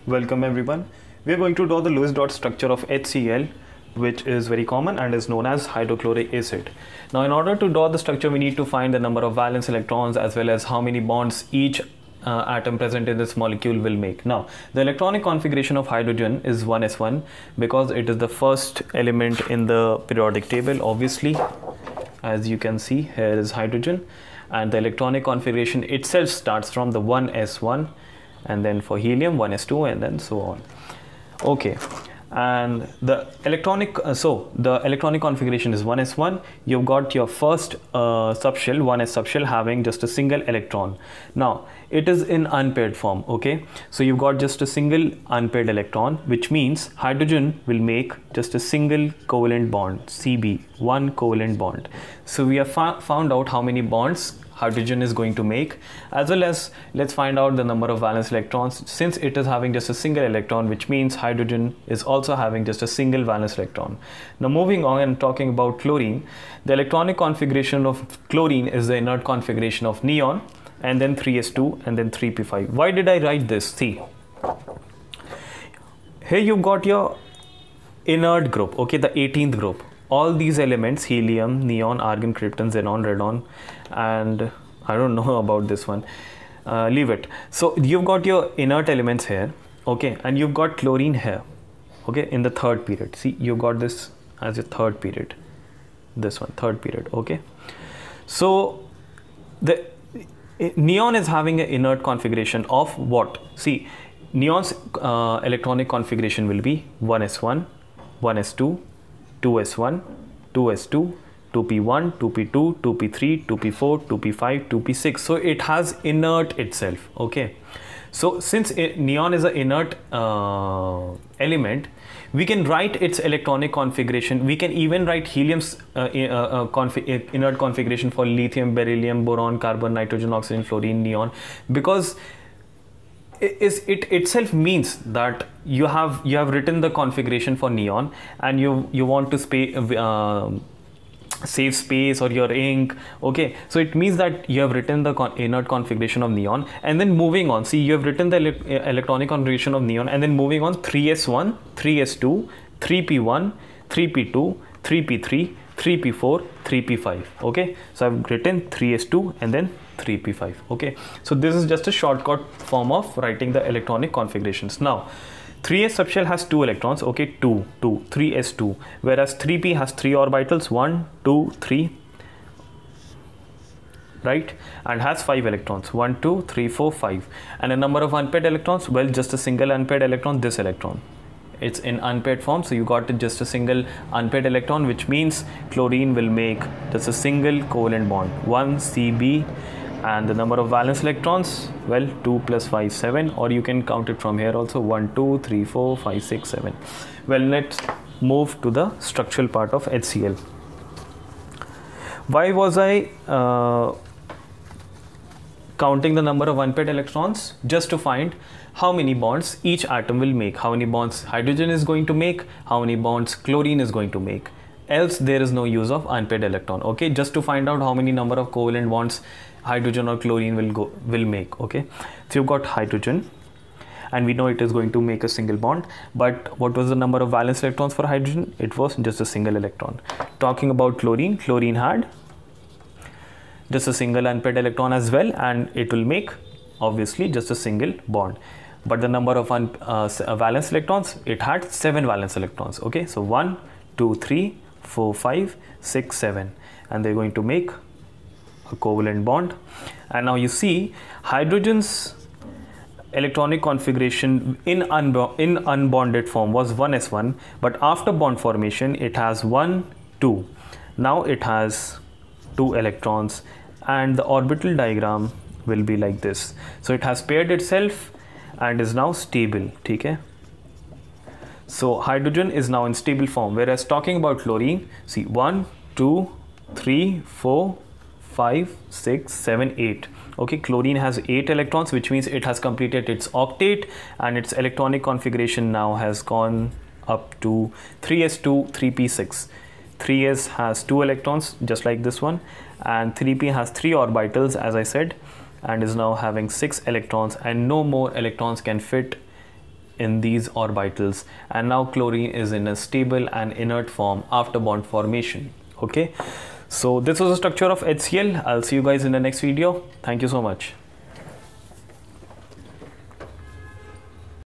Welcome everyone. We are going to draw the Lewis dot structure of HCl, which is very common and is known as hydrochloric acid. Now in order to draw the structure, we need to find the number of valence electrons as well as how many bonds each atom present in this molecule will make. Now the electronic configuration of hydrogen is 1s1 because it is the first element in the periodic table. Obviously, as you can see, here is hydrogen, and the electronic configuration itself starts from the 1s1, and then for helium 1s2, and then so on. Okay, and the electronic the electronic configuration is 1s1. You've got your first subshell, 1s subshell, having just a single electron. Now it is in unpaired form. Okay, so you've got just a single unpaired electron, which means hydrogen will make just a single covalent bond, Cb, one covalent bond. So we have found out how many bonds hydrogen is going to make, as well as let's find out the number of valence electrons, since it is having just a single electron, which means hydrogen is also having just a single valence electron. Now moving on and talking about chlorine, the electronic configuration of chlorine is the inert configuration of neon, and then 3s2 and then 3p5. Why did I write this? See, here you've got your inert group, okay, the 18th group. All these elements, helium, neon, argon, krypton, xenon, radon, and I don't know about this one, leave it. So you've got your inert elements here, okay, and you've got chlorine here, okay, in the third period. See, you've got this as your third period, this one, third period, okay. So the neon is having an inert configuration of what? See, neon's electronic configuration will be 1s1, 1s2, 2s1, 2s2, 2p1, 2p2, 2p3, 2p4, 2p5, 2p6. So it has inert itself. Okay. So since neon is an inert element, we can write its electronic configuration. We can even write helium's inert configuration for lithium, beryllium, boron, carbon, nitrogen, oxygen, fluorine, neon, because it itself means that you have written the configuration for neon, and you want to save space or your ink. Okay, so it means that you have written the inert configuration of neon, and then moving on, see, you have written the electronic configuration of neon, and then moving on, 3s1, 3s2, 3p1, 3p2, 3p3, 3p4, 3p5. okay, so I've written 3s2 and then 3p5. okay, so this is just a shortcut form of writing the electronic configurations. Now 3s subshell has 2 electrons, okay, 3s2, whereas 3p has 3 orbitals, 1 2 3, right, and has 5 electrons, 1 2 3 4 5, and a number of unpaired electrons, well, just a single unpaired electron, this electron. It's in unpaired form, so you got just a single unpaired electron, which means chlorine will make just a single covalent bond, 1 Cb, and the number of valence electrons, well, 2 plus 5 7, or you can count it from here also, 1 2 3 4 5 6 7. Well, let's move to the structural part of HCl. Why was I counting the number of unpaired electrons? Just to find how many bonds each atom will make, how many bonds hydrogen is going to make, how many bonds chlorine is going to make. Else there is no use of unpaired electron. Okay, just to find out how many number of covalent bonds hydrogen or chlorine will make. Okay, so you've got hydrogen, and we know it is going to make a single bond, but what was the number of valence electrons for hydrogen? It was just a single electron. Talking about chlorine, chlorine had just a single unpaired electron as well, and it will make obviously just a single bond. But the number of valence electrons, it had 7 valence electrons. Okay, so 1 2 3 4 5 6 7, and they're going to make a covalent bond. And now you see hydrogen's electronic configuration in unbonded form was 1s1, but after bond formation it has 1 2. Now it has 2 electrons, and the orbital diagram will be like this. So it has paired itself and is now stable. Okay, so hydrogen is now in stable form, whereas talking about chlorine, see, 1 2 3 4 5 6 7 8. Okay, chlorine has 8 electrons, which means it has completed its octet, and its electronic configuration now has gone up to 3s2 3p6. 3s has 2 electrons just like this one, and 3p has 3 orbitals as I said, and is now having 6 electrons, and no more electrons can fit in these orbitals, and now chlorine is in a stable and inert form after bond formation. Okay, so this was the structure of HCl. I'll see you guys in the next video. Thank you so much.